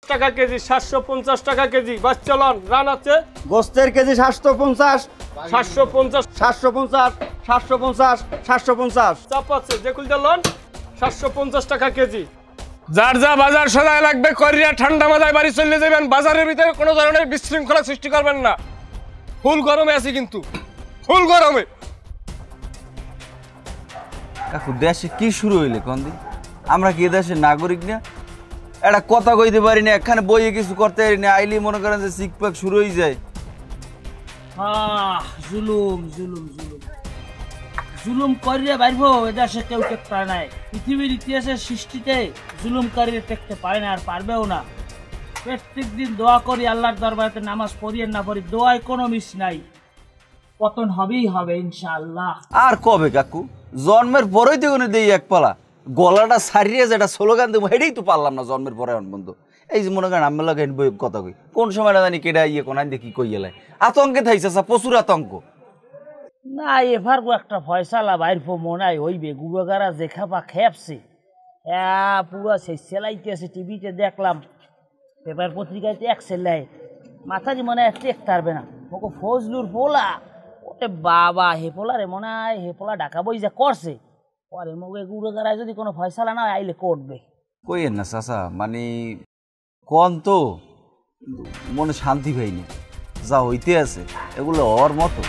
টাকা কেজি, 750 টাকা কেজি। বাস চলন, রান আছে। গোস্তের কেজি 750, 750, 750, 750, 750। চাপ আছে যেকুল চলন, 750 টাকা কেজি। যার যা বাজার সদায় লাগবে করিয়া ঠান্ডা মাথায় বাড়ি চলে যাবেন। বাজারের ভিতরে কোনো ধরনের বিশৃঙ্খলা সৃষ্টি করবেন না। ফুল গরমে আছি কিন্তু, ফুল গরমে। কাকু দেশে কি শুরু হইলে কন্দি? আমরা কি দেশের নাগরিক না? একটা কথা কইতে পারি না, এখানে বইয়ে কিছু করতে পারি না, আইলি মনে করেন যে সিকপাক শুরু হয়ে যায়। জুলুম জুলুম জুলুম জুলুম করিয়া বাইরবো এদেশে কেউ টেকতে পারে নাই। পৃথিবীর ইতিহাসের সৃষ্টিতে জুলুম করিয়ে টেকতে পারে না, আর পারবেও না। প্রত্যেক দিন দোয়া করি আল্লাহর দরবারে, নামাজ পড়ি আর না পড়ি, দোয়ায় কোনো মিস নাই। পতন হবেই হবে ইনশাআল্লাহ। আর কবে কাকু? জন্মের পরেই তো কোনো দেই এক পালা গলাটা সারিয়ে যেটা স্লোগান দেবো সেটাই তো পারলাম না জন্মের পরে বন্ধু। এই যে মনে করেন আমি লাগে কথা কই, কোন সময় না জানি কেডা ইয়ে কোন দেখি কই এলাই আতঙ্কে থাইছে, প্রচুর আতঙ্ক। না এবার একটা ফয়সালা বাইর মনে হয় হইবে। গুড়োগারা যে খাপা খেপছে, হ্যাঁ পুরো সেই সেলাইতেছে। টিভিতে দেখলাম, পেপার পত্রিকাতে এক সেলাই মাথাজি মনে হয় টেকতে পারবে না। ওকে ফজলুর পোলা, ওটে বাবা হে পোলা রে মনে হয় হে পোলা ঢাকা বই যা করছে পরে মুখে গুড়োগারায় যদি কোনো ফয়সালা না আইলে করবে। কইেন না চাচা, মানে কন তো মনে শান্তি পাইনি, যা হইতে আছে এগুলো ওর মতো।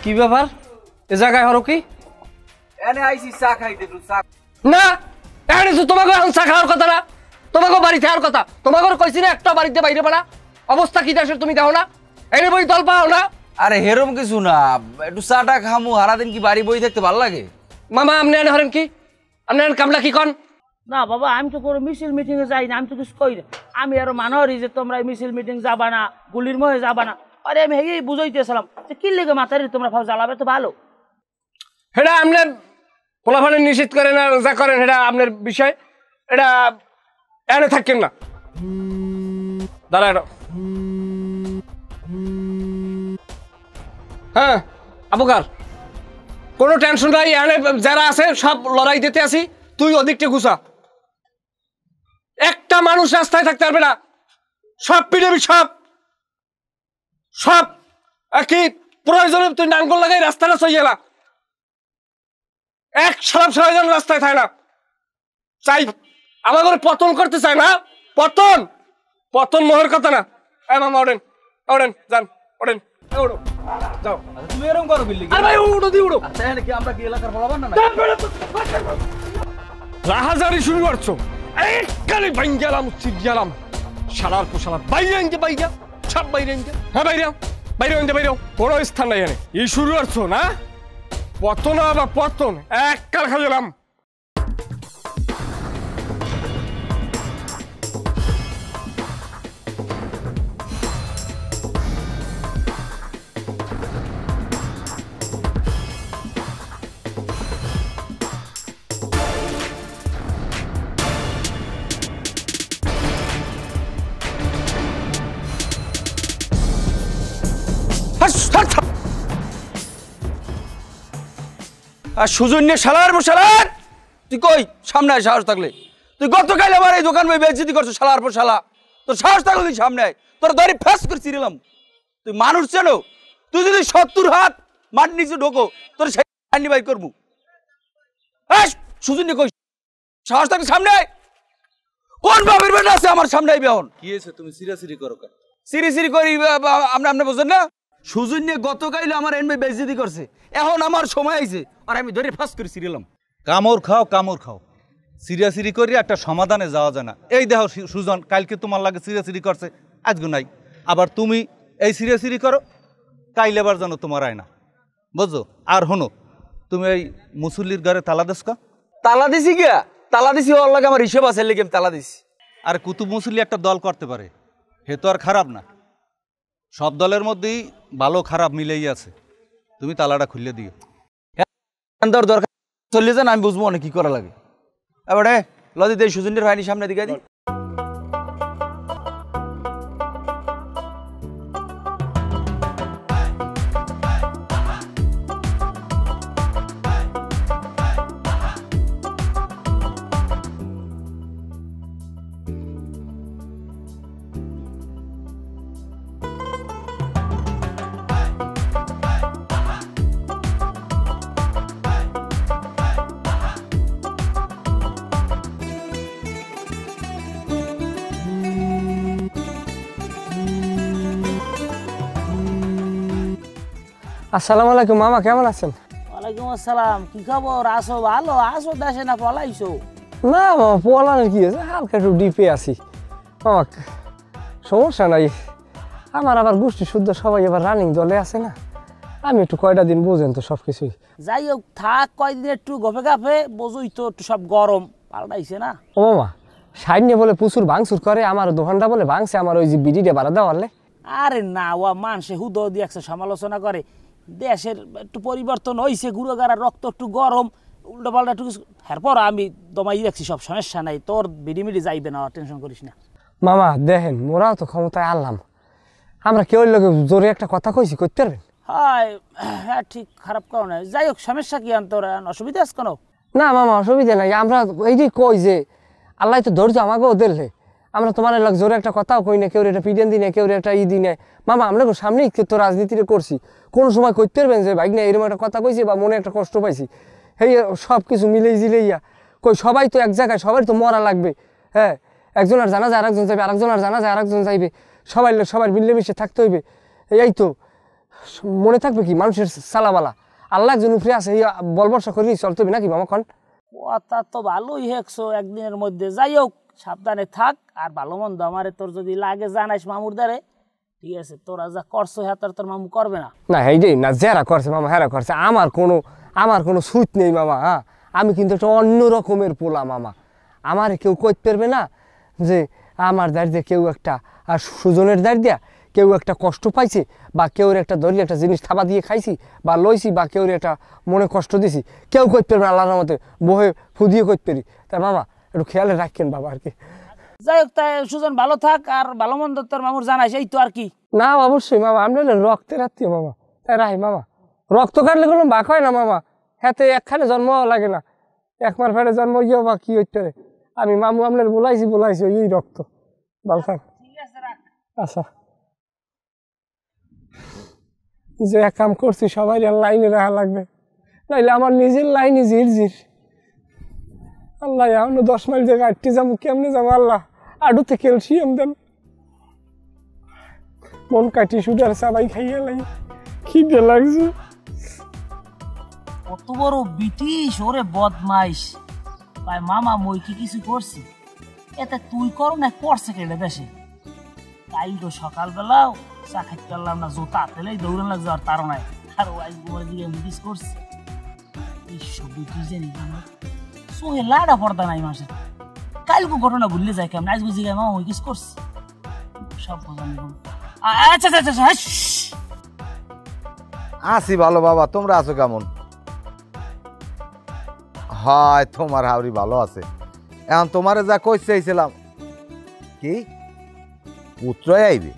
কি ব্যাপার এ জায়গায় হলো কি? এনে আইছি চা খাইতে, চা না এখানে তো তোমাকে চা খাওয়ার কথা না, তোমাকে বাড়ি থাকার কথা। তোমাকে কইছি না একটা বাড়িতে বাইরে পারা অবস্থা কি দেশের তুমি দেখো না? এনে বই দল পাও না? আরে হেরম কিছু না, একটু চাটা খামু, সারাদিন কি বাড়ি বই থাকতে ভালো লাগে? মামা আপনি এনে হরেন কি? আপনি কামলা কি কন? না বাবা আমি তো কোনো মিছিল মিটিংয়ে যাই না, আমি তো কিছু কই না। আমি আরো মানহরি যে তোমরা মিছিল মিটিং যাবা না, গুলির মহে যাবা না। আরে আমি হেই বুঝাইতেছিলাম যে কি লেগে মাথারি তোমরা ভাব জ্বালাবে তো ভালো। এটা আপনার পোলাফানে নিষেধ করেন না যা করেন এটা আপনার বিষয়, এটা এনে থাকেন না। দাঁড়া এটা, হ্যাঁ আবুকার কোনো টেনশন নাই, এনে যারা আছে সব লড়াই দিতে আসি। তুই ওদিকটা গুছা, একটা মানুষ রাস্তায় থাকতে পারবে না, সব পিড়াবি, সব সব কি প্রয়োজনে তুই নাঙ্গল লাগাই রাস্তাটা চই গেলা, এক সালাম সবাই যেন রাস্তায় থাকে না। চাই আমার ঘরে পতন করতে চায় না, পতন পতন মোহের কথা না। মামা ওড়েন ওড়েন যান, ওড়েন ওড়ো যাও। তুমি এরকম করো বিল্লি? আরে ভাই উড়ো দি উড়ো। আচ্ছা এখানে কি আমরা কি এলাকার বলাবার না? রাহাজারি শুরু করছো, এককালে বাইন গেলাম উচিত গেলাম। সারার পোশালা বাইরে আনতে বাইরে সব বাইরে আনতে, হ্যাঁ বাইরে বাইরে আনতে বাইরে কোনো স্থান নাই এনে। এই শুরু করছো না, পতন বা পতন এককাল খাইলাম। আর সুজন্য শালার শালার, তুই কই সামনে আয় সাহস থাকলে? তুই গতকাল আমার এই দোকান বই বেইজ্জতি করছো শালার পর শালা, তোর সাহস থাকলে তুই সামনে আয়, তোর ধরে ফ্যাস করে ছিঁড়লাম। তুই মানুষ চেনো? তুই যদি 70 হাত মাটির নিচে ঢোকো তোর সেই বাইর করবো। সুজন্য কই সাহস থাকলে সামনে আয়। কোন বাবের বেটা আছে আমার সামনে আইবে? এখন কি হয়েছে? তুমি সিরিয়াসলি করো কেন? সিরি সিরি করি আপনি বুঝেন না? সুজন্য গতকাল আমার এনবে বেইজ্জতি করছে, এখন আমার সময় আইছে আর আমি ধরে ফাঁস করে ছিঁড়লাম। কামড় খাও কামড় খাও, সিরিয়াসলি করি একটা সমাধানে যাওয়া যায় না? এই দেখো সুজন কালকে তোমার লাগে সিরিয়াসলি করছে, আজকে নাই। আবার তুমি এই সিরিয়াসলি করো, কাইলে আবার জানো তোমার আয় না, বুঝছো? আর হনো, তুমি এই মুসল্লির ঘরে তালা দেশ কা? তালা দিছি গিয়া, তালা দিছি ওর লাগে আমার হিসেব আছে, লেগে তালা দিছি। আর কুতুব মুসল্লি একটা দল করতে পারে, হে তো আর খারাপ না। সব দলের মধ্যেই ভালো খারাপ মিলেই আছে, তুমি তালাটা খুলে দিও। দরকার চলে যান, আমি বুঝবো অনেক কি করা লাগে। এবারে লদিতে সুজনের ভাইনি সামনে দিকে দি। আসসালামু আলাইকুম মামা, কেমন আছেন? ওয়ালাইকুম আসসালাম, কি খবর? আসো ভালো আছো, দেশে না পলাইছো? না মামা, পলানের কি আছে, হালকা একটু ডিপে আছি মামা। সমস্যা নাই, আমার আবার গোষ্ঠী শুদ্ধ সবাই এবার রানিং দলে আছে না, আমি একটু কয়টা দিন বোঝেন তো সব কিছুই। যাই হোক, থাক কয়দিন একটু গফে গাফে, বোঝই তো একটু সব গরম পাল্টাইছে না। ও মামা, সাইডে বলে প্রচুর ভাঙচুর করে, আমার দোকানটা বলে ভাঙছে, আমার ওই যে বিডিটা বাড়া দেওয়ালে। আরে না, ও মানুষে হুদ দিয়ে একশো সমালোচনা করে, দেশের একটু পরিবর্তন হয়েছে, গুঁড়োগাড়ার রক্ত একটু গরম, উল্টো পাল্টা একটু এরপর আমি দমাই রাখছি, সব সমস্যা নাই, তোর বিডিমিডি যাইবে না, টেনশন করিস না। মামা দেখেন, মোরাও তো ক্ষমতায় আনলাম, আমরা কেউ লোকে জোরে একটা কথা কইছি, করতে পারবেন? হয় হ্যাঁ, ঠিক খারাপ কারো নাই। যাই হোক, সমস্যা কি তোর, অসুবিধা আছে কোনো? না মামা, অসুবিধা নাই, আমরা এই যে কই যে আল্লাহ তো ধৈর্য আমাকেও দিলে, আমরা তোমার এলাক জোরে একটা কথাও কই না, কেউ একটা পিডেন দিনে, কেউ একটা দিনে। মামা আমরা সামনেই তো রাজনীতিটা করছি, কোনো সময় করতে পারবেন যে ভাই না এরকম একটা কথা কইছি বা মনে একটা কষ্ট পাইছি, এই সব কিছু মিলেই জিলেইয়া কই, সবাই তো এক জায়গায়, সবাই তো মরা লাগবে। হ্যাঁ, একজন আর জানা যায় আরেকজন যাইবে, আরেকজন আর জানা যায় আরেকজন যাইবে, সবাই মিলেমিশে থাকতে হইবে। এই তো মনে থাকবে কি মানুষের সালাবালা, আল্লাহ একজন উপরে আছে, এই বল বর্ষা করি চলতে হবে নাকি মামা কন? কথা তো ভালোই হেকছো একদিনের মধ্যে। যাই হোক, সাবধানে থাক, আর ভালো মন্দ আমারে তোর যদি লাগে জানাইস মামুর দ্বারে, ঠিক আছে? তোরা যা করছো হ্যাঁ তোর মামু করবে না। না এইটাই না, যারা করছে মামা হেরা করছে, আমার কোনো সুত নেই মামা। হ্যাঁ, আমি কিন্তু একটা অন্য রকমের পোলা মামা, আমার কেউ কইতে পারবে না যে আমার দাঁড়িয়ে কেউ একটা, আর সুজনের দাঁড়িয়ে কেউ একটা কষ্ট পাইছে, বা কেউ একটা ধরি একটা জিনিস থাবা দিয়ে খাইছি বা লইছি, বা কেউ একটা মনে কষ্ট দিছি, কেউ কইতে পারবে না, আল্লাহর মতে বহে ফুদিয়ে কইতে পারি। তাই মামা একটু খেয়ালে রাখেন বাবা আর কি। যাই হোক, তাই সুজন ভালো থাক, আর ভালো মন্দ তোর মামুর জানাইস, এই তো আর কি। না অবশ্যই মামা, আমরা রক্তের আত্মীয় মামা, তাই রাহি মামা, রক্ত কাটলে কোনো বাক হয় না মামা, হাতে একখানে জন্ম লাগে না, একমার ফেটে জন্ম ইয়ে বা কি হইতে পারে। আমি মামু আপনার বলাইছি এই রক্ত ভালো থাক। আচ্ছা, যে এক কাম করছি সবাই লাইনে রাখা লাগবে, নাইলে আমার নিজের লাইনে ঝিরঝির। আল্লাহ, এখনো 10 মাইল জায়গা আটটি যাবো, কেমনে যাবো আল্লাহ, আডুতে ক্যালসিয়াম দেন, মন কাটি সুদার সবাই খাইয়া লাই, খিদে লাগছে। কত বড় ব্রিটিশ ওরে বদমাইশ, তাই মামা মই কি কিছু করছি, এতে তুই করো না, করছে কেটে দেশে। তাই তো সকালবেলাও চা খাইতে পারলাম না, জোতা তেলেই দৌড়ান লাগছে, আর তারও নাই। আর ওয়াইজ গোমার দিকে মিস করছি, এইসব ব্রিটিশ জানি সোহে লাড়া পর্দা নাই মানুষের। কালকে ঘটনা ভুললে যায় কেমন, আজ বুঝি মামা ওই কিছু করছি, সব বোঝানি। আচ্ছা আচ্ছা আচ্ছা, আছি ভালো বাবা, তোমরা আছো কেমন? হয় তোমার হাওড়ি ভালো আছে। এখন তোমারে যা কই চাইছিলাম, কি পুত্র আইবে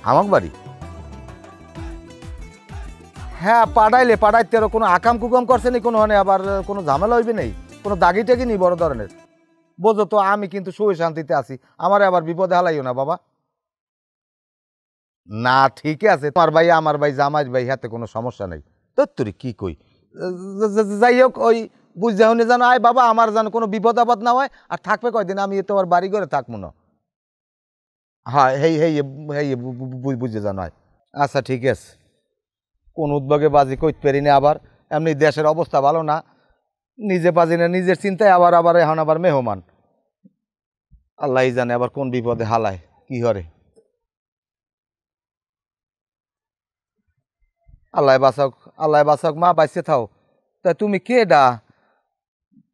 আমার বাড়ি? হ্যাঁ পাঠাইতে আরো কোনো আকাম কুকাম করছে নি কোনো, আবার কোনো ঝামেলা হইবে নেই, কোনো দাগি টাগি নি বড় ধরনের? বোঝো তো আমি কিন্তু সুখে শান্তিতে আছি, আমারে আবার বিপদে হালাইও না বাবা। না ঠিক আছে, তোমার ভাই আমার ভাই জামাই ভাই, হাতে কোনো সমস্যা নেই। তোর কি কই, যাই হোক, ওই বুঝতে হনে জানো আয় বাবা, আমার যেন কোনো বিপদ আপদ না হয়। আর থাকবে কয়দিন, আমি তোমার বাড়ি ঘরে থাকবো না। হ্যাঁ বুঝে জানো আয়। আচ্ছা ঠিক আছে, কোন উদ্যোগে বাজি কইতে পারি না, আবার এমনি দেশের অবস্থা ভালো না, নিজে বাজি না, নিজের চিন্তায় আবার এখন আবার মেহমান, আল্লাহ জানে আবার কোন বিপদে হালায় কি হরে। আল্লাহ বাঁচাক মা, বাইসে থাও। তা তুমি কে ডা,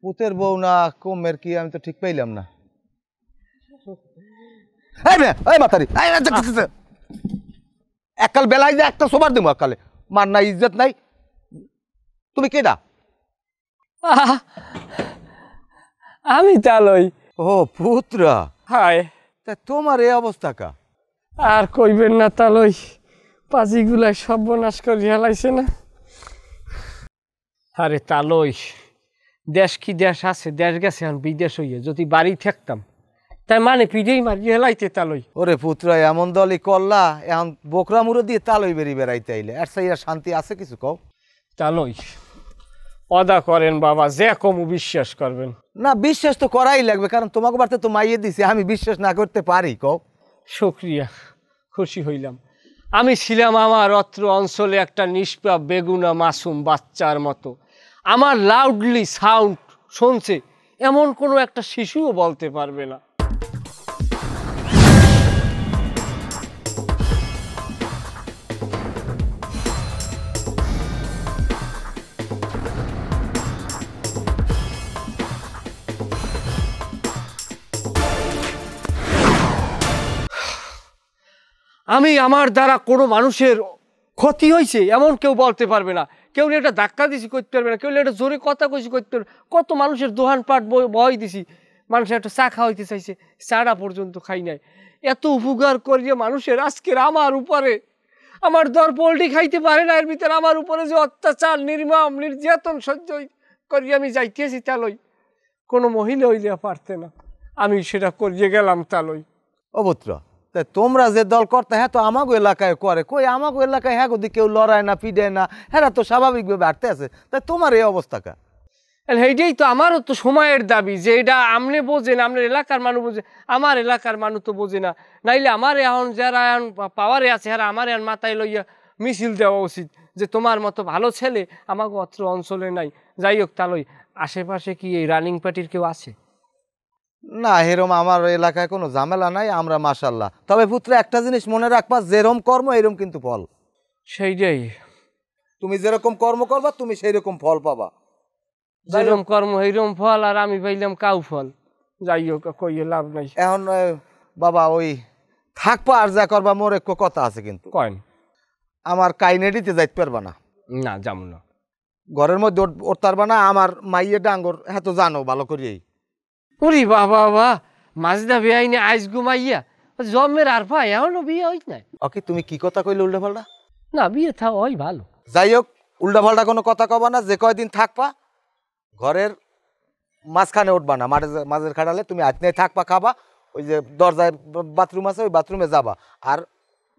পুতের বউ না কমের কি, আমি তো ঠিক পাইলাম না। এককাল বেলায় যে একটা সবার দিব, এককালে মার নাই ইজ্জত নাই। তুমি কে ডা? আমি তালই। ও পুত্রা, হায়, তা তোমার এই অবস্থা কা? আর কইবেন না তালই, পাজিগুলাই সর্বনাশ করে হেলাইছে না। আরে তালই, দেশ কি দেশ আছে, দেশ গেছে এখন বিদেশ হইয়া, যদি বাড়ি থাকতাম তাই মানে পিঠেই মারি হেলাইতে তালই। ওরে পুত্রা, এমন দলই করলা, এখন বোকরা মুড়ো দিয়ে তালই বেড়াইতে আইলে, আর সেই শান্তি আছে কিছু কও? তালই অদা করেন বাবা, যে কমু বিশ্বাস করবেন না, বিশ্বাস তো করাই লাগবে, কারণ তোমাকে বাড়তে তো মাইয়ে দিছি, আমি বিশ্বাস না করতে পারি কও? শুকরিয়া, খুশি হইলাম। আমি ছিলাম আমার অত্র অঞ্চলে একটা নিষ্পাপ বেগুনা মাসুম বাচ্চার মতো। আমার লাউডলি সাউন্ড শুনছে এমন কোনো একটা শিশুও বলতে পারবে না। আমি আমার দ্বারা কোনো মানুষের ক্ষতি হয়েছে এমন কেউ বলতে পারবে না। কেউ একটা ধাক্কা দিছি করতে পারবে না, কেউ একটা জোরে কথা কইছি করতে পারবে। কত মানুষের দোহান পাট বয় দিছি, মানুষের একটা চা খাওয়াইতে চাইছে, চাটা পর্যন্ত খাই নাই। এত উপকার করিয়ে মানুষের আজকের আমার উপরে, আমার দর পোল্ট্রি খাইতে পারে না, এর ভিতরে আমার উপরে যে অত্যাচার নির্মম নির্যাতন সহ্য করিয়ে আমি যাইতেছি তালই, কোনো মহিলা হইলে পারতে না, আমি সেটা করিয়ে গেলাম তালই। অবুত্র তাই তোমরা যে দল করতে হ্যাঁ তো আমাগো এলাকায় করে, কই আমাগো এলাকায় হ্যাঁ যদি কেউ লড়ায় না পিডায় না, হ্যাঁ তো স্বাভাবিকভাবে হাঁটতে আছে, তাই তোমার এই অবস্থা কা? এইটাই তো আমারও তো সময়ের দাবি যে এটা আমনে বোঝে না, আপনার এলাকার মানুষ বোঝে, আমার এলাকার মানুষ তো বোঝে না। নাইলে আমার এখন যারা এখন পাওয়ারে আছে হ্যাঁ আমার এখন মাথায় লইয়া মিছিল দেওয়া উচিত যে তোমার মতো ভালো ছেলে আমাকে অত্র অঞ্চলে নাই। যাই হোক তালই, আশেপাশে কি এই রানিং পার্টির কেউ আছে? না এরম আমার এলাকায় কোনো ঝামেলা নাই, আমরা মাশাল্লাহ। তবে পুত্র একটা জিনিস মনে রাখবা, যেরকম কর্ম এরকম কিন্তু ফল। সেইটাই, তুমি যেরকম কর্ম করবা তুমি সেই রকম ফল পাবা। যেরকম কর্ম এইরকম ফল, আর আমি পাইলাম কাউ ফল। যাই হোক কইয়ে লাভ নাই। এখন বাবা ওই থাকবা আর যা করবা, মোর এক কথা আছে কিন্তু। কয়েন আমার কাইনেডিতে যাইতে পারবা না। না যাবো না। ঘরের মধ্যে উঠতে পারবা না, আমার মাইয়ে ডাঙ্গর হ্যাঁ তো জানো ভালো করিয়েই। ওরে বাবা বা মাজদা বেআইনে আইস ঘুমাইয়া জন্মের আর ভাই এখনো বিয়ে হইত নাই। ওকে তুমি কি কথা কইলে উল্টা পাল্টা? না বিয়ে থাও হয় ভালো। যাই হোক উল্টা পাল্টা কোনো কথা কবা না, যে কয়দিন থাকবা ঘরের মাঝখানে উঠবা না, মাঝের খাটালে তুমি হাত নিয়ে থাকবা, খাবা, ওই যে দরজায় বাথরুম আছে ওই বাথরুমে যাবা, আর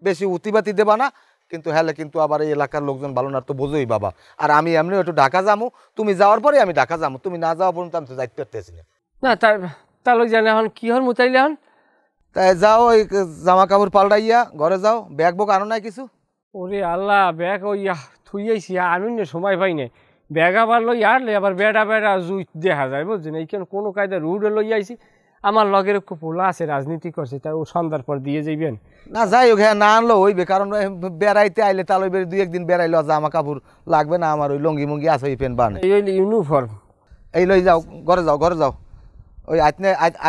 বেশি উতিবাতি দেবা না কিন্তু। হ্যালে কিন্তু আবার এই এলাকার লোকজন ভালো না তো বোঝোই বাবা। আর আমি এমনি একটু ঢাকা যাবো, তুমি যাওয়ার পরে আমি ঢাকা যাবো, তুমি না যাওয়া পর্যন্ত আমি তো যাইতে পারতেছি না। না তাহলে জানে এখন কি হর মুতাইলে এখন? তাই যাও ওই জামা কাপড় পাল্টাইয়া ঘরে যাও, ব্যাগ বুক আনো নাই কিছু? ওরে আল্লাহ ব্যাগ ওই থুইয়াইছি আমি না সময় পাই নাই। ব্যাগ আবার লই আরলে আবার বেড়া বেড়া জুই দেখা যায় বুঝছেন। এইখানে কোনো কায়দা রুডে লই আইছি। আমার লগের একটু পোলা আছে রাজনীতি করছে, তাই ও সন্ধ্যার পর দিয়ে যাইবেন। না যাই হোক হ্যাঁ না আনলো হইবে, কারণ বেড়াইতে আইলে তাহলে দুই একদিন বেড়াইলো, জামা কাপড় লাগবে না আমার, ওই লঙ্গি মঙ্গি আছে ওই পেন বান এই হইলে ইউনিফর্ম। এই লই যাও ঘরে যাও, ঘরে যাও, ওই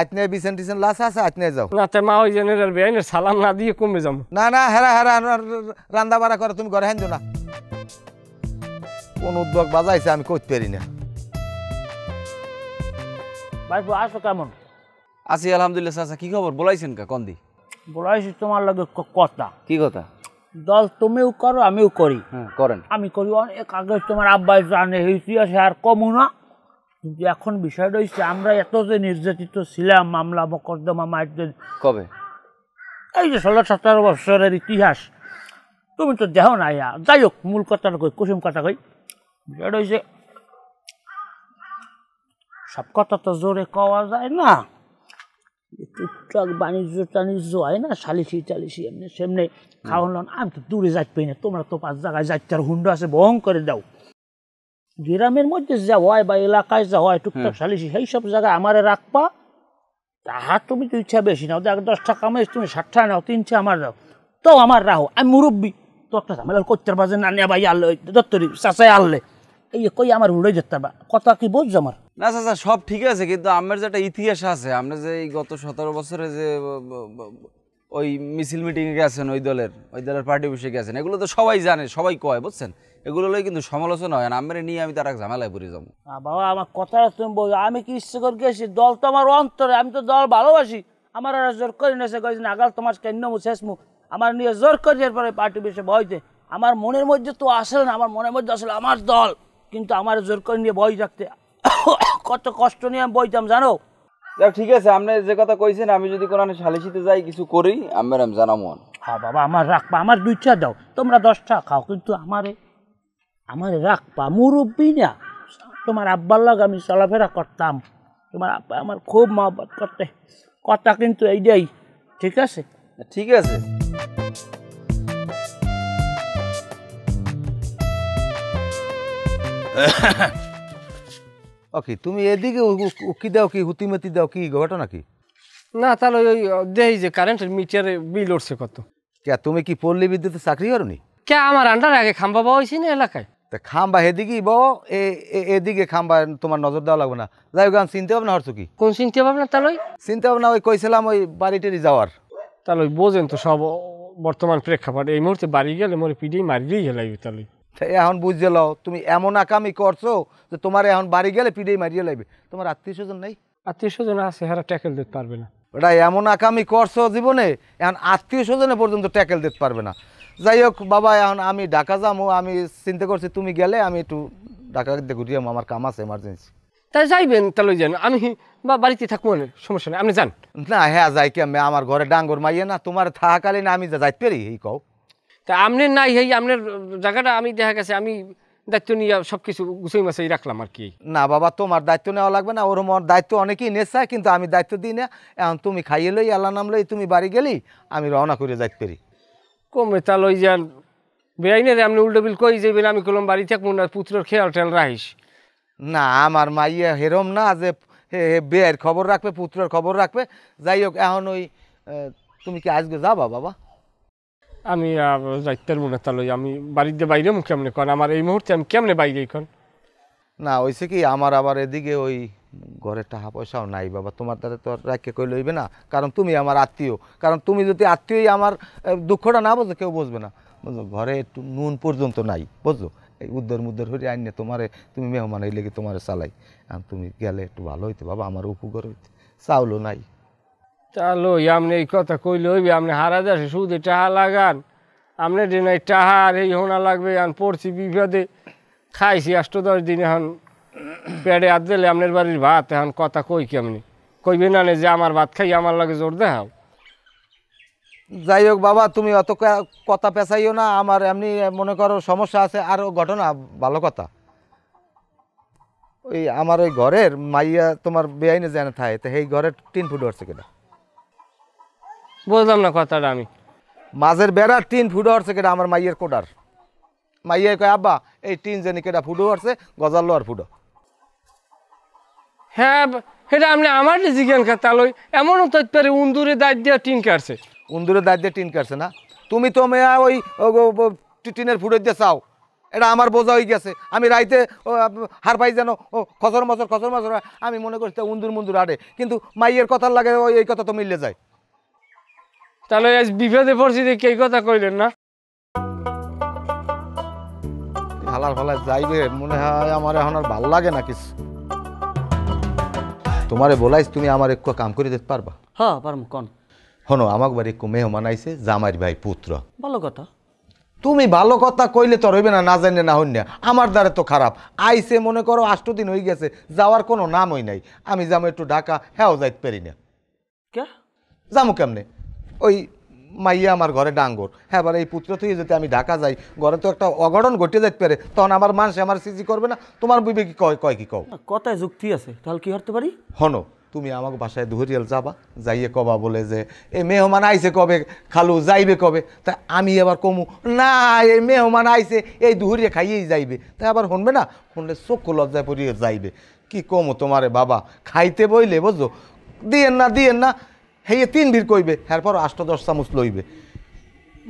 আতনে বিছেন টিছেন লাশ আছে আতনে যাও। না তাই মা ওই জেনারেল বেআইনের সালাম না দিয়ে কমে যাবো। না না হেরা হেরা রান্না বাড়া করে তুমি ঘরে হেনছো না, কোন উদ্যোগ বাজাইছে আমি করতে পারি না। ভাইপো আসো কেমন? আছি আলহামদুলিল্লাহ। চাচা কি খবর বলাইছেন কা কন্দি? বলাইছি তোমার লগে কথা। কি কথা? দল তুমিও করো আমিও করি। হ্যাঁ করেন। আমি করি অনেক আগে, তোমার আব্বাই জানে ইতিহাসে আর কমু না। কিন্তু এখন বিষয়টা হচ্ছে আমরা এত যে নির্যাতিত ছিলাম, মামলা মকদ্দমা মারতে, কবে? এই যে 16-17 বছরের ইতিহাস তুমি তো দেহ না। যাই হোক মূল কথাটা কই, কুসুম কথা কই। বিষয়টা হচ্ছে সব কথা তো জোরে কওয়া যায় না, টুকটাক বাণিজ্য টাণিজ্য হয় না, সালিশি টালিশি এমনি সেমনি খাওয়ান। আমি তো দূরে যাইতে পারি না, তোমরা তো 5 জায়গায় যাইতে হুন্ড আছে বহং করে দাও। গ্রামের মধ্যে যা হয় বা এলাকায় যা হয় টুকটাক সালিশি সেই সব জায়গায় আমারে রাখবা। তাহার তুমি তো ইচ্ছা বেশি নাও, 10 টাকা কামাইছ তুমি 60 টাকা নাও, 3 আমার দাও, তো আমার রাহো, আমি মুরব্বী, তো একটা ঝামেলা করতে বাজে না নিয়ে ভাই আনলে দত্তরি চাচাই আনলে এই কই আমার উড়ে যেতে পারবা। কথা কি বুঝছো আমার? না চাচা সব ঠিক আছে, কিন্তু আমার যে একটা ইতিহাস আছে, আমরা যে এই গত 17 বছরে যে ওই মিছিল মিটিংয়ে গেছেন, ওই দলের পার্টি অফিসে গেছেন, এগুলো তো সবাই জানে, সবাই কয় বুঝছেন। এগুলো লই কিন্তু সমালোচনা হয় না, আমরা নিয়ে আমি তার এক ঝামেলায় পড়ে যাবো। বাবা আমার কথা তুমি বলো, আমি কি ইচ্ছে করে গেছি? দল তো আমার অন্তরে, আমি তো দল ভালোবাসি। আমার আর জোর করে নেছে কয়েকদিন আগাল তোমার কেন শেষ মুখ আমার নিয়ে জোর করে এরপরে পার্টি অফিসে বইতে। আমার মনের মধ্যে তো আসলে না, আমার মনের মধ্যে আসলে আমার দল, কিন্তু আমার জোর করে নিয়ে বই রাখতে কত কষ্ট নিয়ে আমি বইতাম জানো। যাক ঠিক আছে, আপনি যে কথা কইছেন, আমি যদি কোনো সালিশিতে যাই কিছু করি আমি জানাবো। হ্যাঁ বাবা আমার রাখবা, আমার 2টা দাও, তোমরা 10টা খাও, কিন্তু আমারে রাখবা। মুরব্বী না, তোমার আব্বার লাগে আমি চলাফেরা করতাম, তোমার আব্বা আমার খুব মহব্বত করতে। কথা কিন্তু এইটাই, ঠিক আছে? ঠিক আছে। ওকে তুমি এদিকে উকি দাও কি হুতিমতি দাও কি ঘটনা কি? না তাহলে ওই দেই যে কারেন্টের মিটারে বিল উঠছে কত। কে তুমি কি পল্লী বিদ্যুতে চাকরি করনি? কে আমার আন্ডারে আগে খাম্বা পাওয়া হয়েছে না এলাকায়? তা খাম্বা এদিকেই বউ এদিকে খাম্বা তোমার নজর দেওয়া লাগবে না। যাই হোক চিনতে ভাবনা হচ্ছ কি? কোন চিন্তা ভাবনা তাহলে? চিন্তা ভাবনা ওই কইছিলাম ওই বাড়িটারি যাওয়ার। তাহলে ওই বোঝেন তো সব বর্তমান প্রেক্ষাপট, এই মুহূর্তে বাড়ি গেলে মোরে পিডিয়ে মারিয়েই হেলাইবে। তাহলে এখন বুঝতে লও তুমি এমন আকামি করছো যে তোমার এখন বাড়ি গেলে পিডিয়ে মারিয়ে লাগবে। তোমার আত্মীয় স্বজন নেই? আত্মীয় স্বজন আছে, হারা ট্যাকেল দিতে পারবে না। ওটা এমন আকামি করছো জীবনে, এখন আত্মীয় স্বজনে পর্যন্ত ট্যাকেল দিতে পারবে না। যাই হোক বাবা, এখন আমি ঢাকা যাবো, আমি চিন্তা করছি তুমি গেলে আমি একটু ঢাকা ঘুরিয়ে আমার কাম আছে এমার্জেন্সি। তাই যাইবেন তাহলে যান, আমি বা বাড়িতে থাকবো না, সমস্যা নেই, আপনি যান। না হ্যাঁ যাই কেমন, আমার ঘরে ডাঙ্গর মাইয়ে না, তোমার থাকাকালীন আমি যাইতে পারি এই কও। তা আপনার নাই এই আপনার জায়গাটা আমি দেখা গেছে আমি দায়িত্ব নিয়ে সব কিছু গুছাই মাছাই রাখলাম আর কি। না বাবা তোমার দায়িত্ব নেওয়া লাগবে না, ওর মর দায়িত্ব অনেকেই নেশায়, কিন্তু আমি দায়িত্ব দিই না। এখন তুমি খাইয়ে লই, আল্লাহ নাম লই, তুমি বাড়ি গেলি আমি রওনা করে যাইতে পারি। কমে তাহলে ওই যান বেআইনে আপনি উল্টো বিল কই যাইবেন, আমি কলম বাড়ি থাকবো না, পুত্রের খেয়াল টেয়াল রাখিস। না আমার মাইয়া হেরম না যে বেয়ের খবর রাখবে, পুত্রের খবর রাখবে। যাই হোক এখন ওই তুমি কি আজকে যাবা বাবা? আমি যাইতে পারবো না, তাহলে আমি বাড়িতে বাইরে কেমনে কন, আমার এই মুহূর্তে আমি কেমনে বাইরে কন। না ওইসে কি আমার আবার এদিকে ওই ঘরে টাকা পয়সাও নাই বাবা, তোমার দ্বারা তো রাখকে কই লইবে না, কারণ তুমি আমার আত্মীয়। কারণ তুমি যদি আত্মীয়ই আমার দুঃখটা না বোঝো কেউ বুঝবে না, বুঝলো? ঘরে একটু নুন পর্যন্ত নাই, বুঝলো? এই উদ্ধার মুদ্ধার হয়ে আইনে তোমারে, তুমি মেহমান এই লেগে তোমারে চালাই। আর তুমি গেলে একটু ভালো হইতে বাবা, আমার উপকার হইতে। চাউলও নাই। তাহলে আপনি এই কথা কইলে হইবে, আপনি হারা যাচ্ছে সুদে টাহা লাগান, আপনার দিন এই টাহা আর এই হোনা লাগবে। এখন পড়ছি বিপদে, খাইছি 8-10 দিন, এখন পেটে হাত দিলে আপনার বাড়ির ভাত, এখন কথা কই কেমনি কইবে না যে আমার ভাত খাই আমার লাগে জোর দেখাও। যাই হোক বাবা তুমি অত কথা পেঁচাইও না, আমার এমনি মনে করো সমস্যা আছে। আর ঘটনা ভালো কথা, ওই আমার ওই ঘরের মাইয়া তোমার বেআইনে জানে থাকে, তো এই ঘরের 3 ফুট হচ্ছে কেটা? বুঝলাম না কথাটা আমি। মাঝের বেড়ার 3 ফুট হচ্ছে কেটা আমার মাইয়ের কোটার। মাইয়া কয় আব্বা এই 3 জানি কেটা ফুটো হচ্ছে, গজাল লোয়ার ফুটো। হ্যাঁ সেটা আপনি আমার জিজ্ঞান তাহলে এমনও তো পারে উন্দুরে দাঁত দিয়ে টিন কাটছে। উন্দুরে দাঁত দিয়ে টিন কাটছে না? তুমি তো মেয়া ওই টিনের ফুটো দিয়ে চাও, এটা আমার বোঝা হয়ে গেছে। আমি রাইতে হার পাই যেন খসর মচর আমি মনে করছি উন্দুর মুন্দুর আড়ে, কিন্তু মাইয়ের কথার লাগে ওই এই কথা তো মিললে যায়। তাহলে আজ বিপদে পড়ছি দেখে এই কথা কইলেন না? হালার ফালায় যাইবে মনে হয় আমার, এখন আর ভালো লাগে না কিছু। তোমারে বলাইস তুমি আমার একটু কাম করে দিতে পারবা? হ্যাঁ পারমু, কোন হনো আমার বাড়ি একটু মেহমান আইছে, জামাইর ভাই পুত্র। ভালো কথা। তুমি ভালো কথা কইলে তো হইবে না, না জানে না হইন না। আমার দ্বারা তো খারাপ আইছে, মনে করো 8 দিন হয়ে গেছে, যাওয়ার কোনো নামই নাই। আমি যাবো একটু ঢাকা, হ্যাঁ যাইতে পারি না। কে যাবো কেমনে? ওই মাইয়া আমার ঘরে ডাঙ্গর, হ্যাঁ এবার এই পুত্র থেকে যদি আমি ঢাকা যাই, ঘরে তো একটা অঘটন ঘটে যাইতে পারে, তখন আমার মানুষ আমার সিজি করবে না। তোমার বিবে কি কয় কি কও? কথায় যুক্তি আছে, তাহলে কি করতে পারি? হনো তুমি আমাকে বাসায় দুহরিয়াল যাবা, যাইয়ে কবা বলে যে এই মেহমান আইছে কবে, খালু যাইবে কবে? তা আমি আবার কমু না এই মেহমান আইছে এই দুহরিয়া খাইয়েই যাইবে, তাই আবার শুনবে না? শুনলে চক্ষু লজ্জায় পড়িয়ে যাইবে। কি কমু তোমারে বাবা, খাইতে বইলে বুঝছো দিয়েন না হেয়ে 3 ভিড় কইবে, এরপর 8-10 চামচ লইবে।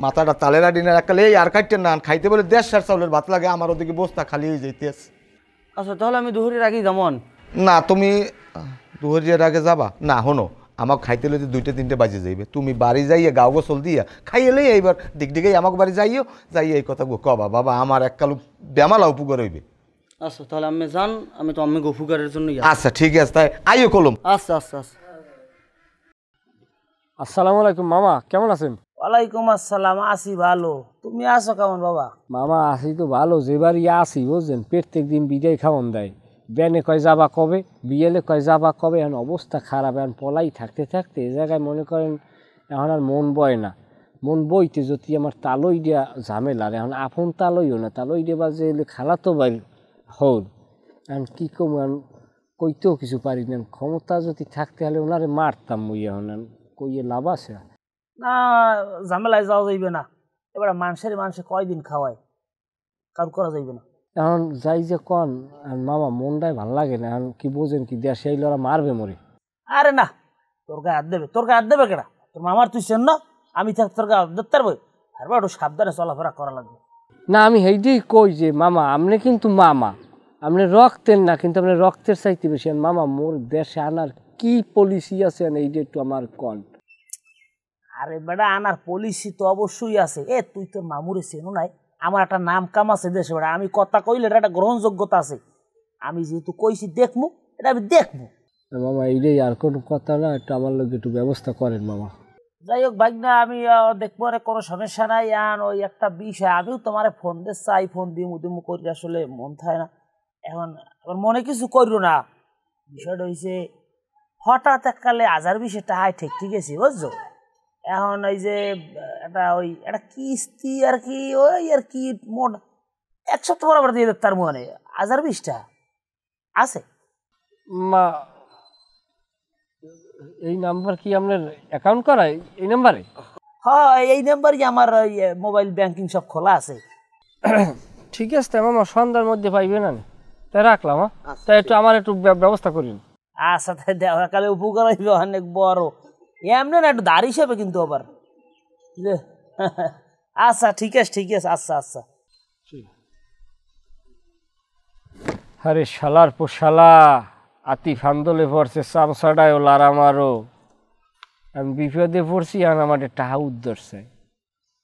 মাথাটা তালেরা ডিনার একালে এই আর কাটতেন না, খাইতে বলে 1.5 চাউলের ভাত লাগে, আমার ওদিকে বস্তা খালি হয়ে যাইতেছে। আচ্ছা তাহলে আমি দুহরির আগেই যেমন। না তুমি দুহরিয়ার আগে যাবা না? হনো আমাকে খাইতে লইতে 2-3 বাজে যাইবে, তুমি বাড়ি যাইয়ে গাও গোসল দিয়া খাইয়েলেই এইবার ডিগডিগেই আমাকে বাড়ি যাইও, যাইয়ে এই কথা কবা বাবা আমার এককালু বেমালা উপকার হইবে। আচ্ছা তাহলে আমি যান, আমি তো আমি গফুকারের জন্য। আচ্ছা ঠিক আছে, তাই আইও কলম। আচ্ছা আচ্ছা আচ্ছা। আসসালামু আলাইকুম মামা, কেমন আছেন? ওয়ালাইকুম আসসালাম, আছি ভালো। তুমি আছো কেমন বাবা? মামা আছি তো ভালো, যেবারই আসি বুঝছেন প্রত্যেক দিন বিদায় খাওয়ান দেয়। ব্যানে কয় যাবা কবে, বিয়েলে কয় যাবা কবে, এখন অবস্থা খারাপ। এখন পলাই থাকতে এ জায়গায় মনে করেন এখন আর মন বয় না। মন বইতে যদি আমার তালই দিয়া ঝামেলা, এখন আপন তালইও না, তালই দেবা যে খালা তো বাড়ি হল। এখন কী কম, এখন কইতেও কিছু পারি না। ক্ষমতা যদি থাকতে হলে ওনারে মারতাম মুই, এখন কইয়ে লাভ আছে না, ঝামেলায় যাওয়া যাইবে না। এবার মানুষে কয়দিন খাওয়ায়, কাজ করা যাইবে না। এখন যাই যে কন আর মামা মনটাই ভাল লাগে না, এখন কি বোঝেন কি দেশে এই লড়া মারবে মরে। আরে না, তোর গায়ে হাত দেবে, তোর গায়ে হাত দেবে কেনা? তোর মামার তুই চেন না, আমি থাক তোর গায়ে হাত ধরতে পারবো? আর একটু সাবধানে চলাফেরা করা লাগবে। না আমি সেইটাই কই যে মামা আপনি কিন্তু মামা, আপনি রক্তের না, কিন্তু আপনি রক্তের চাইতে বেশি। আর মামা মোর দেশে আনার কি পলিসি আছে এইটা একটু আমার কন। আরে বেটা আনার পলিসি তো অবশ্যই আছে। তুই তোর মামুরে চেনো নাই? আমার একটা নাম কাম আছে দেশে বেটা, আমি কথা কইলে এটা একটা গ্রহণযোগ্যতা আছে। আমি যেহেতু কইছি দেখমু, এটা আমি দেখবো। মামা এইটাই, আর কোনো কথা না, একটু আমার লোক একটু ব্যবস্থা করেন মামা। যাই হোক ভাগনা, আমি দেখবো, আরে কোনো সমস্যা নাই। আর ওই একটা বিষয়, আমিও তোমার ফোন দিয়ে চাই, ফোন দিমু দিমু করি, আসলে মন থাকে না। এখন আবার মনে কিছু করলো না। বিষয়টা হয়েছে হঠাৎ এককালে 1020 টাকা ঠিক আছে বুঝছো। এখন ওই যে একটা কিস্তি আর কি, ওই আর কি মোট 1 সপ্তাহ বরাবর দিয়ে দেব, তার মনে 1020 টাকা আছে। মা এই নাম্বার কি আপনার অ্যাকাউন্ট করা এই নাম্বারে? হ্যাঁ এই নাম্বারই আমার মোবাইল ব্যাংকিং সব খোলা আছে। ঠিক আছে মামা, সন্ধ্যার মধ্যে পাইবে না, তাই রাখলাম। তাই একটু আমার একটু ব্যবস্থা করিন। আচ্ছা, তাই দেখা কালে উপকার হইবে অনেক বড়, এমনি না একটু দাঁড় হিসাবে কিন্তু আবার। আচ্ছা ঠিক আছে ঠিক আছে, আচ্ছা আচ্ছা। আরে শালার পোশালা, আতিফ আন্দোলে পড়ছে, চামচাটায় ও লারা মারো। আমি বিপদে পড়ছি, আর আমার টাহা উদ্ধরছে।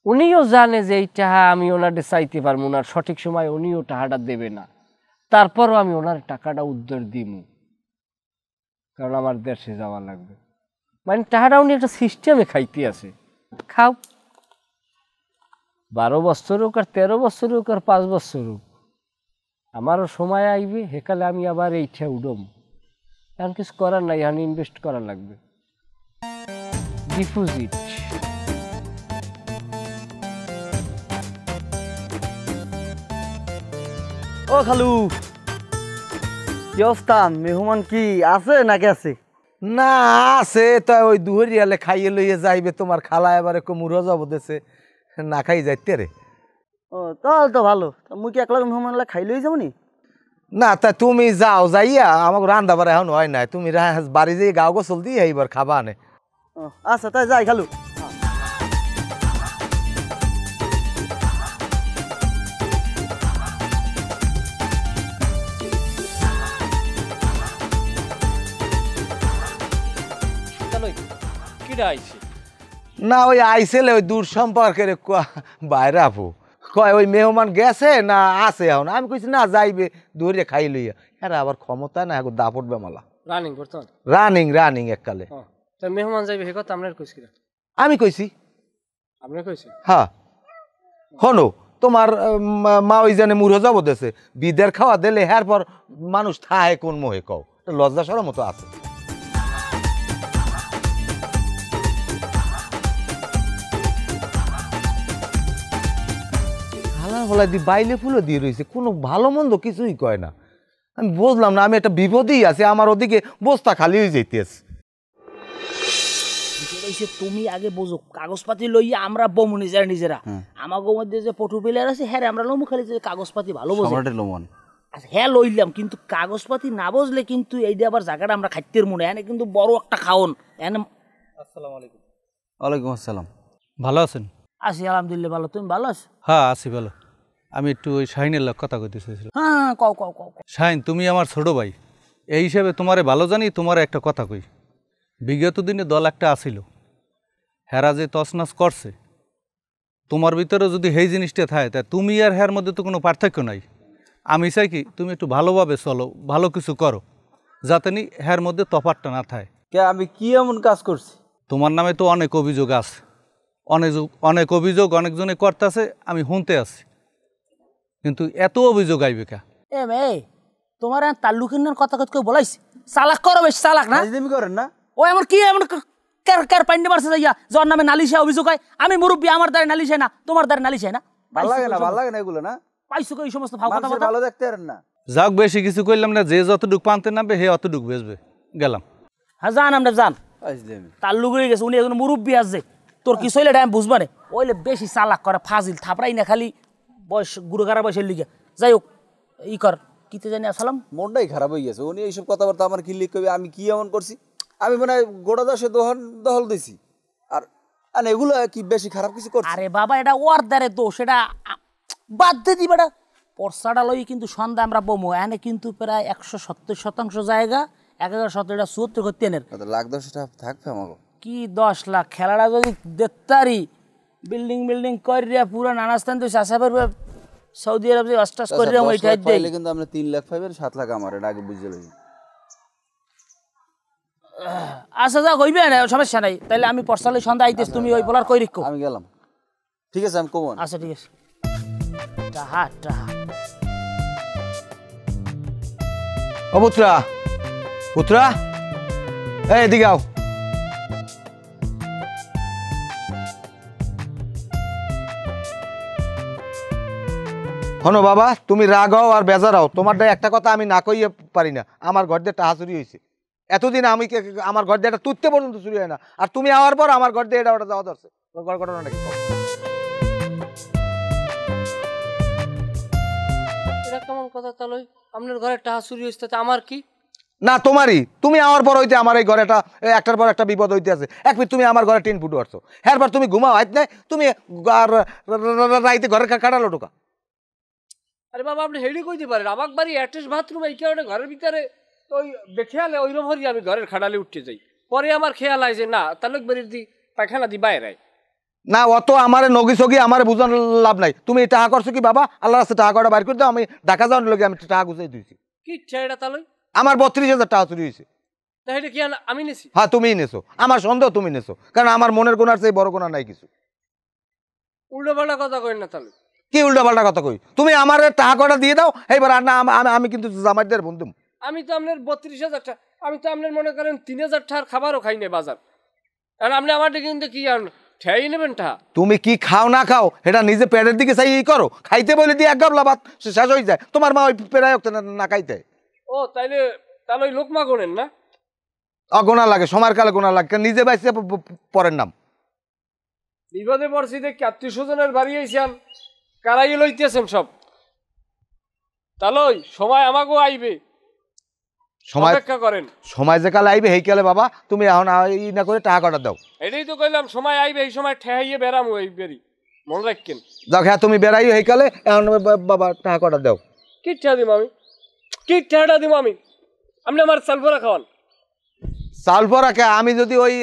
উনিও জানে যে এই টাহা আমি ওনারে চাইতে পারবো না, সঠিক সময় উনিও টাকাটা দেবে না। তারপরও আমি ওনার টাকাটা উদ্ধার দিব, কারণ আমার দেশে যাওয়া লাগবে। মানে টাকাটা উনি একটা সিস্টেমে খাইতে আছে। খাও, 12 বছর হোক আর 13 বছর হোক আর 5 বছর হোক, আমারও সময় আইবে, হেকালে আমি আবার এইটা উডম। এখন কিছু করার নাই, এখন ইনভেস্ট করা লাগবে। ডিপোজিট ও খালু, কি অবস্থা? মেহমান কি আছে নাকি আছে? না আছে তো, ওই দুহরিয়ালে খাইয়ে লইয়ে যাইবে তোমার খালা, এবারে মুড়ো যাব দেশে, না খাই যাইতে রে। ও তাহলে তো ভালো, মুই কি একলা মেহমান খাই লই যাবো নি? না তা তুমি যাও, যাইয়া আমাকে রান্না বাড়া এখন হয় নাই, তুমি বাড়ি যেয়ে গাও গোসল দিয়ে এইবার খাবা আনে। আচ্ছা তাই যাই খালু। কিরা আইছে? না ওই আইসেলে ওই দূর সম্পর্কের বাইরে আপু কয় ওই মেহমান গেছে না আছে এখন। আমি কইছি না যাইবে, দূরে খাই লইয়া। হ্যাঁ আবার ক্ষমতা না, এখন দাপট বেমালা রানিং বর্তমান রানিং রানিং এককালে। তা মেহমান যাইবে হে কথা আপনার কইছি? আমি কইছি। আপনি কইছি? হ্যাঁ হনো তোমার মা ওই জানে মুড়ো যাব দেশে, বিদের খাওয়া দিলে হ্যার পর মানুষ থাহে কোন মোহে কও, লজ্জা সরার মতো আছে। হলাই দি বাইলে ফুলে দিয়ে রয়েছে, কোনো ভালো মন্দ কিছুই কয় না। আমি বুঝলাম না, আমি একটা বিপদেই আছি, আমার ওদিকে বস্তা খালি হয়ে যাইতেছে। তুমি আগে বোঝো, কাগজপাতি লইয়া আমরা বমু নিজেরা। আমাদের মধ্যে যে পটু প্লেয়ার আছে, হ্যাঁ আমরা লমু, খালি যে কাগজপাতি ভালো বোঝে। আচ্ছা হ্যাঁ লইলাম, কিন্তু কাগজপাতি না বুঝলে কিন্তু এইটা আবার জায়গাটা আমরা খাইতের মনে হয়, কিন্তু বড় একটা খাওন। আসসালামু আলাইকুম। ওয়ালাইকুম আসসালাম। ভালো আছেন? আছি আলহামদুলিল্লাহ, ভালো। তুমি ভালো আছো? হ্যাঁ আছি ভালো। আমি একটু ওই শাহিনের লোক কথা কইতে চাইছিলাম। হ্যাঁ কও কও কও। শাহিন, তুমি আমার ছোট ভাই, এই হিসাবে তোমারে ভালো জানি। তোমার একটা কথা কই, বিগত দিনে দল একটা আসিল, হেরা যে তছনছ করছে, তোমার ভিতরে যদি সেই জিনিসটা থাকে, তা তুমি আর হের মধ্যে তো কোনো পার্থক্য নাই। আমি চাই কি তুমি একটু ভালোভাবে চলো, ভালো কিছু করো, যাতে নি হের মধ্যে তফাতটা না থাকে। কে আমি কি এমন কাজ করছি? তোমার নামে তো অনেক অভিযোগ আছে, অনেক অভিযোগ অনেকজনে করতেছে, আমি শুনতে আছি, কিন্তু এত অভিযোগ আইবে কা? এ মেয়ে, তোমার তাল্লুকিনের কথা কেউ বলাইছে? চালাক করো, বেশ চালাক না? তুমি করেন না? ও এমন কি এমন কার পাইন্ডে মারছে যাইয়া, যার নামে নালিশে অভিযোগ হয়? আমি মুরব্বী, আমার দ্বারা নালিশ হয় না, তোমার দ্বারা নালিশ হয় না? ভালো লাগে না এগুলো না? পাইছো এই সমস্ত ভালো কথা? ভালো দেখতে পারেন না? যাক, বেশি কিছু করলাম না, যে যতটুক পানতে নামবে হে অতটুক বেচবে। গেলাম। হ্যাঁ যান, আমরা যান। তাল্লুক হয়ে গেছে, উনি একজন মুরব্বী আছে, তোর কি চলে এটা আমি বুঝবা না। ওইলে বেশি চালাক করে, ফাজিল থাপড়াই না, খালি বয়স গুরুগারা বয়সের লিগে। যাই হোক, ই কর কিতে জানি আসলাম মনটাই খারাপ হয়ে গেছে উনি এইসব কথাবার্তা আমার কি লিখ আমি কি এমন করছি আমি মানে গোড়া দাসে দহল দিছি আর আর এগুলো কি বেশি খারাপ কিছু করছে আরে বাবা এটা ওর দ্বারে দোষ এটা বাদ দিয়ে দিবে এটা পর্সাটা লই কিন্তু সন্ধ্যা আমরা বমো এনে কিন্তু প্রায় 170% জায়গা 1170 করতে এনের লাখ 10 টাকা থাকবে আমাকে কি 10 লাখ খেলাটা যদি দেতারি বিল্ডিং করিয়া পুরো নানাস্থান তো চাষাবের সৌদি আরব যে অস্টাস করিয়া ওইটাই দেই কিন্তু আমরা 3 লাখ পাইবেন 7 লাখ আমার এটা আগে বুঝে লই আচ্ছা যা কইবে না সমস্যা নাই তাইলে আমি পর্সালে সন্ধ্যা আইতেছ তুমি ওই বলার কই রিকো আমি গেলাম ঠিক আছে আমি কমন আচ্ছা ঠিক আছে টাহা ও পুত্রা পুত্রা এই এদিকে আও শোনো বাবা তুমি রাগ হও আর বেজার হও তোমারটা একটা কথা আমি না কইয়ে পারি না আমার ঘর দিয়ে টাহা চুরি হয়েছে এতদিন আমি আমার ঘর দিয়ে এটা তুলতে পর্যন্ত চুরি হয় না আর তুমি আওয়ার পর আমার ঘর দিয়ে এটা ওটা যাওয়া ধরছে ঘর ঘটনা নাকি এটা কেমন কথা তাহলে আপনার ঘরে টাকা চুরি হয়েছে তাতে আমার কি না তোমারই তুমি আমার পর হইতে আমার এই ঘরে একটার পর একটা বিপদ হইতে আছে এক মিনিট তুমি আমার ঘরে টিন ফুটে আসছো এরপর তুমি ঘুমাও হাইত নাই তুমি রাইতে ঘরে কাটালো ঢোকা আরে বাবা আপনি হেডি কইতে পারেন আমার বাড়ি অ্যাটাচ বাথরুম এই কারণে ঘরের ভিতরে ওই খেয়ালে ওইরকম হরি আমি ঘরের খাটালে উঠতে যাই পরে আমার খেয়াল আছে না তালুক বাড়ির দি পায়খানা দি বাইরে না অত আমার নগি সগি আমার বুঝানোর লাভ নাই তুমি টাকা করছো কি বাবা আল্লাহ রাস্তা টাকা কটা বাইর করে দাও আমি ঢাকা যাওয়ার লোক আমি টাকা গুছাই দিয়েছি কি এটা তালুক আমার 32,000 টাকা চুরি হয়েছে তাহলে কি আমি নেছি হ্যাঁ তুমিই নেছো আমার সন্দেহ তুমি নেছো কারণ আমার মনের গুণার চেয়ে বড় গুণা নাই কিছু উল্টো পাল্টা কথা কই না তালুক কি উল্টা পাল্টা কথা কই তুমি আমার টাকা কটা দিয়ে দাও এইবার আর না আমি কিন্তু জামাইদের বন্ধু আমি তো আপনার 32,000 টাকা আমি তো আপনার মনে করেন 3,000 টাকার খাবারও খাই না বাজার আর আপনি আমার কিন্তু কি ঠেয়াই নেবেন টা তুমি কি খাও না খাও এটা নিজে পেটের দিকে চাই ই করো খাইতে বলে দিয়ে এক গাবলা ভাত শেষ হয়ে যায় তোমার মা ওই পেরায় না খাইতে ও তাইলে তাহলে ওই লোকমা গোনেন না অগোনা লাগে সময়ের কালে গোনা লাগে নিজে বাইসে পরের নাম বিপদে পড়ছি দেখি আত্মীয় স্বজনের বাড়ি আইসান কারাই লইতেছেন সব তাহলে সময় আমাকেও আইবে সময় অপেক্ষা করেন সময় যে কালে আইবে এই কালে বাবা তুমি এখন ই না করে টাকা কটা দাও এটাই তো কইলাম সময় আইবে এই সময় ঠেহাইয়ে বেড়ামো এই বেরি মনে রাখেন যাক হ্যাঁ তুমি বেড়াইও এই কালে এখন বাবা টাকা কটা দাও কি ঠেয়া দিব আমি কি ঠেয়াটা দিব আমি আপনি আমার সালফরা খাওয়ান চাল পরাকে আমি যদি ওই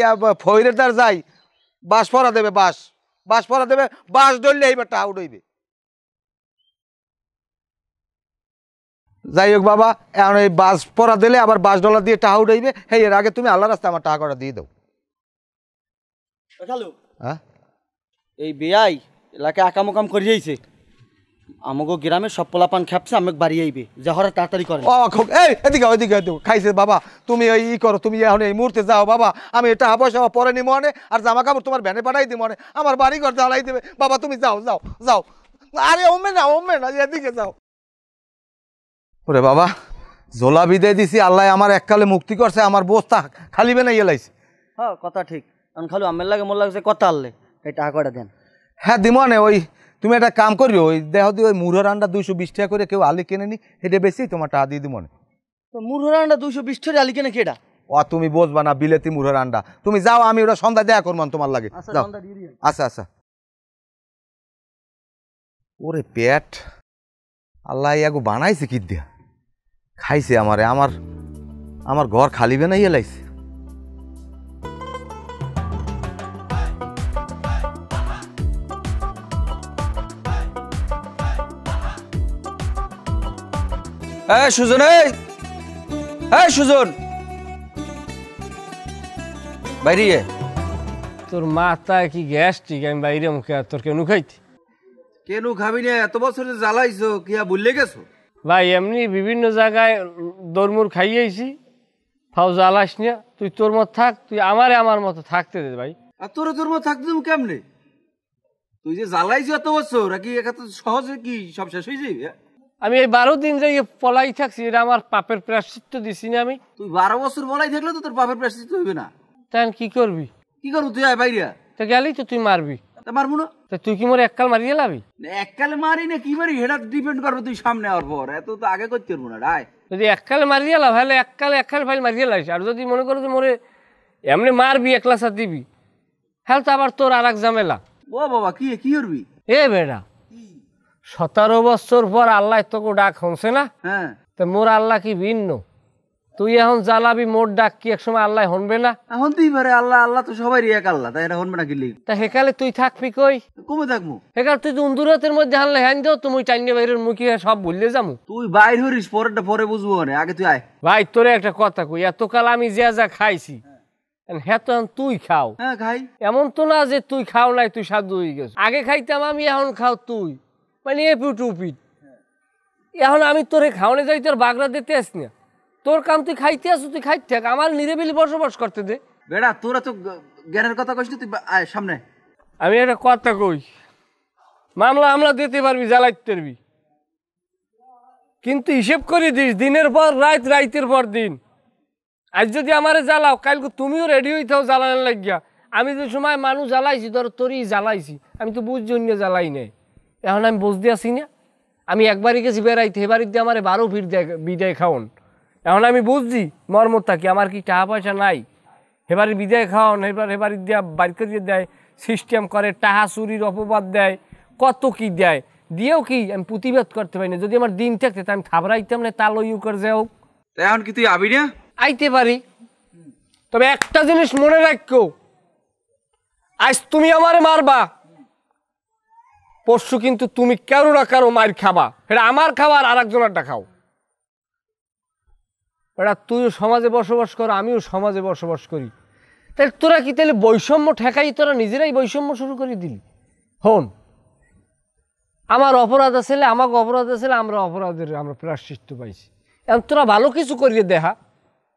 ফইরের দ্বার যাই বাঁশ পরা দেবে বাঁশ পরা দেবে বাঁশ ধরলে এইবার টাকা উঠইবে যাই হোক বাবা এখন এই বাঁশ পরা দিলে আবার বাঁশ ডলার দিয়ে টাকা উঠইবে এই এর আগে তুমি আল্লাহ রাস্তায় আমার টাকা কটা দিয়ে দাও হ্যাঁ এই বেয়াই এলাকায় আকাম করে যাইছে আমাকে গ্রামে সব পোলাপান খেপছে আমাকে বাড়ি আইবে যা হরে তাড়াতাড়ি করে এই এদিকে ওইদিকে খাইছে বাবা তুমি ওই ই করো তুমি এখন এই মুহূর্তে যাও বাবা আমি টাকা পয়সা পরে নিবো অনে আর জামা কাপড় তোমার ভ্যানে পাঠাই দিব অনে আমার বাড়ি ঘর জ্বালাই দেবে বাবা তুমি যাও যাও যাও আরে ওমে না এদিকে যাও ওরে বাবা জোলা বিদায় দিছি আল্লাহ আমার এককালে মুক্তি করছে আমার বস্তা খালি বেনাইয়ে লাইছে হ্যাঁ কথা ঠিক কারণ খালি আমের লাগে মোর লাগছে কথা আনলে এই টাকা কটা দেন হ্যাঁ দিমনে ওই তুমি একটা কাম করিও ওই দেহ দিয়ে ওই মুরহর আন্ডা 220 টাকা করে কেউ আলি কেনে নি সেটা বেশি তোমার টাকা দিয়ে দিমনে তো মুরহর আন্ডা 220 টাকা আলি কেনে কেডা ও তুমি বুঝবা না বিলেতি মুরহর আন্ডা তুমি যাও আমি ওটা সন্ধ্যা দেয়া করবো তোমার লাগে যাও আচ্ছা ওরে পেট আল্লাহ ইয়াগো বানাইছে কি দিয়া খাইছে আমারে আমার ঘর খালিবে না ইয়ে লাইছে সুজন সুজন বাইরে তোর মাথায় কি গ্যাস্ট্রিক আমি বাইরে মুখে তোর কেন খাইতে কেন খাবি না এত বছর জ্বালাইছো কি ভুলে গেছো ভাই এমনি বিভিন্ন জায়গায় দরমুর খাইয়েছি ফাও জ্বালাস না তুই তোর মত থাক তুই আমার মতো থাকতে দে ভাই আর তোর মতো থাকতে তুমি কেমনে তুই যে জ্বালাইছো এত বছর কি এত সহজে কি সব শেষ হয়ে যাবে আমি এই 12 দিন যাই পলাই থাকছি এটা আমার পাপের প্রায়শ্চিত্ত দিছি না আমি তুই 12 বছর বলাই থাকলে তো তোর পাপের প্রায়শ্চিত্ত হইবে না তাই কি করবি কি করবো তুই আয় বাইরে তো গেলেই তো তুই মারবি তা মারবো না। তা তুই কি মোর এককাল মারিয়ে লাবি? এককালে মারি না কি মারি সেটা ডিপেন্ড করবে তুই সামনে আওয়ার পর, এত তো আগে করতে পারবো না রায়। যদি এককালে মারিয়ে লাভ তাহলে এককাল ফাইল মারিয়ে লাইস। আর যদি মনে করো যে মোরে এমনি মারবি একলা সাথ দিবি, হ্যাঁ তো আবার তোর আর এক ঝামেলা। ও বাবা কি কি করবি? এ বেড়া 17 বছর পর আল্লাহ তোকে ডাক হনছে না, হ্যাঁ তা মোর আল্লাহ কি ভিন্ন? তুই এখন জ্বালাবি মোর ডাক কি একসময় আল্লাহ হনবে না? এখন তুই পারে আল্লাহ আল্লাহ তো সবাই এক আল্লাহ, তাই এটা হনবে না কিনলি তা হেকালে তুই থাকবি কই? কমে থাকবো। হেকাল তুই তো উন্দুরাতের মধ্যে হানলে হ্যান দেও তুমি টাইনে বাইরের মুখে সব ভুললে যামু। তুই বাইর হরিস পরেরটা পরে বুঝবো না, আগে তুই আয়। ভাই তোরে একটা কথা কই, এতকাল আমি যা খাইছি হ্যাঁ তো এখন তুই খাও। হ্যাঁ খাই। এমন তো না যে তুই খাও নাই তুই সাধু হয়ে গেছ। আগে খাইতাম আমি, এখন খাও তুই, মানে এপিট উপিট। এখন আমি তোরে খাওয়ানে যাই, তোর বাগড়া দিতে আস না, তোর কাম তুই খাইতে আসো, তুই খাইতে থাক, আমার নিরিবিলি বসবাস করতে দে। বেড়া তোরা তো জ্ঞানের কথা কইস না, তুই আয় সামনে। আমি একটা কথা কই, মামলা দিতে পারবি, জ্বালাইতে পারবি, কিন্তু হিসেব করে দিস দিনের পর রাত, রাইতের পর দিন। আজ যদি আমারে জ্বালাও, কালকে তুমিও রেডি হয়ে থাও জ্বালানোর লাগিয়া। আমি যে সময় মানুষ জ্বালাইছি, ধরো তোরই জ্বালাইছি, আমি তো বুঝ জন্য জ্বালাই নাই। এখন আমি বুঝতে আসি না, আমি একবারই গেছি বেড়াইতে, এবারই দিয়ে আমার 12 ফির বিদায় খাওন। এখন আমি বুঝছি মর্মতা কি, আমার কি টাকা পয়সা নাই, এবারে বিদায় খাওয়ান, এবারে দিয়া বাইর করে দেয়, সিস্টেম করে, টাকা চুরির অপবাদ দেয়, কত কি দেয়, দিয়েও কি আমি প্রতিবাদ করতে পারি না। যদি আমার দিন থাকতে তা আমি থাবড়াইতাম না, তাল ইউ করে যাও। এখন কি তুই আবি না? আইতে পারি, তবে একটা জিনিস মনে রাখো, আজ তুমি আমারে মারবা, পরশু কিন্তু তুমি কারো না কারো মার খাবা। এটা আমার খাবার আর একজনেরটা খাও। এটা তুইও সমাজে বসবাস কর, আমিও সমাজে বসবাস করি, তাহলে তোরা কি তাহলে বৈষম্য ঠেকাই তোরা নিজেরাই বৈষম্য শুরু করে দিলি। হন, আমার অপরাধ আছে, আমাকে অপরাধ আছে, আমরা প্রায়শ্চিত্ত পাইছি। এখন তোরা ভালো কিছু করিয়ে দেখা,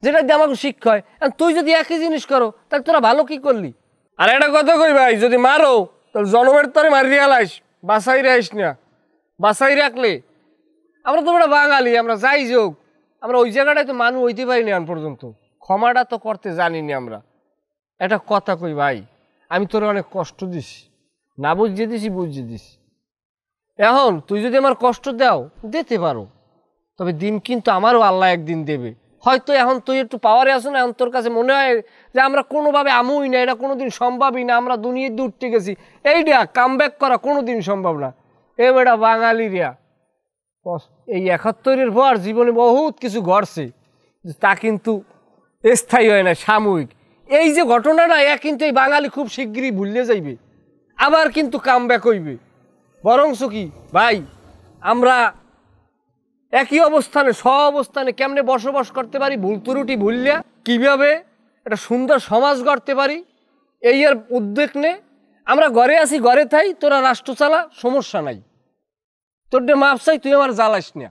যেটা দিয়ে আমাকে শিক্ষা হয়। এখন তুই যদি একই জিনিস করো, তাহলে তোরা ভালো কি করলি? আর একটা কথা কই ভাই, যদি মারো তাহলে জনমের তরে মারিয়ে আলাইস, বাসাই রাইস না, বাসাই রাখলে। আমরা তো বাঙালি, আমরা যাই যোগ, আমরা ওই জায়গাটায় তো মানুষ হইতে পারিনি এখন পর্যন্ত, ক্ষমাটা তো করতে জানিনি আমরা। একটা কথা কই ভাই, আমি তোর অনেক কষ্ট দিস, না বুঝিয়ে দিস, বুঝিয়ে দিস। এখন তুই যদি আমার কষ্ট দাও, দিতে পারো, তবে দিন কিন্তু আমারও আল্লাহ একদিন দেবে। হয়তো এখন তুই একটু পাওয়ারে আসো না, এখন তোর কাছে মনে হয় যে আমরা কোনোভাবে আমুই না, এটা কোনোদিন সম্ভবই না, আমরা দুনিয়ায় দিয়ে উঠতে গেছি, এইটা কাম ব্যাক করা কোনোদিন সম্ভব না। এ বেটা বাঙালিরা এই 71-এর পর জীবনে বহুত কিছু ঘটছে, তা কিন্তু স্থায়ী হয় না, সাময়িক। এই যে ঘটনাটা কিন্তু এই বাঙালি খুব শিগগিরই ভুলে যাইবে, আবার কিন্তু কাম ব্যাক হইবে। বরংস কি ভাই, আমরা একই অবস্থানে অবস্থানে কেমনে বসবাস করতে পারি, ভুল ত্রুটি ভুললে কীভাবে একটা সুন্দর সমাজ গড়তে পারি, এই এর উদ্যোগ নে। আমরা ঘরে আসি, ঘরে থাই, তোরা রাষ্ট্র চালা, সমস্যা নাই, তোর ডে মাপ চাই, তুই আমার জ্বালাস না।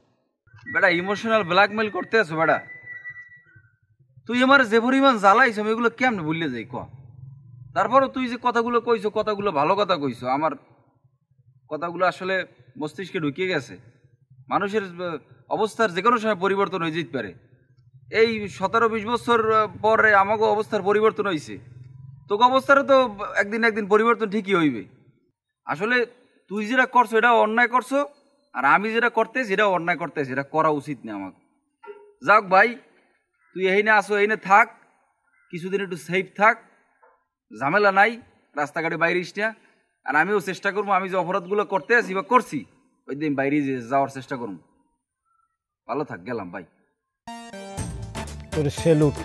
বেটা ইমোশনাল ব্ল্যাকমেল করতে আছো বেটা, তুই আমার যে পরিমাণ জ্বালাইছ আমি এগুলো কেমনে ভুললে যাই ক? তারপরও তুই যে কথাগুলো কইছো, কথাগুলো ভালো কথা কইছো, আমার কথাগুলো আসলে মস্তিষ্কে ঢুকিয়ে গেছে। মানুষের অবস্থার যে কোনো সময় পরিবর্তন হয়ে যেতে পারে। এই 17-20 বছর পরে আমাকে অবস্থার পরিবর্তন হয়েছে, তোকে অবস্থারও তো একদিন পরিবর্তন ঠিকই হইবে। আসলে তুই যেটা করছো এটাও অন্যায় করছো, আর আমি যেটা করতেছি এটাও অন্যায় করতেছি, এটা করা উচিত না আমাকে। যাক ভাই, তুই এইনে আসো, এইনে থাক, কিছুদিন একটু সেফ থাক, ঝামেলা নাই, রাস্তাঘাটে বাইরে ইস না। আর আমিও চেষ্টা করবো, আমি যে অপরাধগুলো করতে আছি বা করছি, ওই দিন বাইরে যাওয়ার চেষ্টা করবো। ভালো থাক, গেলাম ভাই। তোর সেলুট।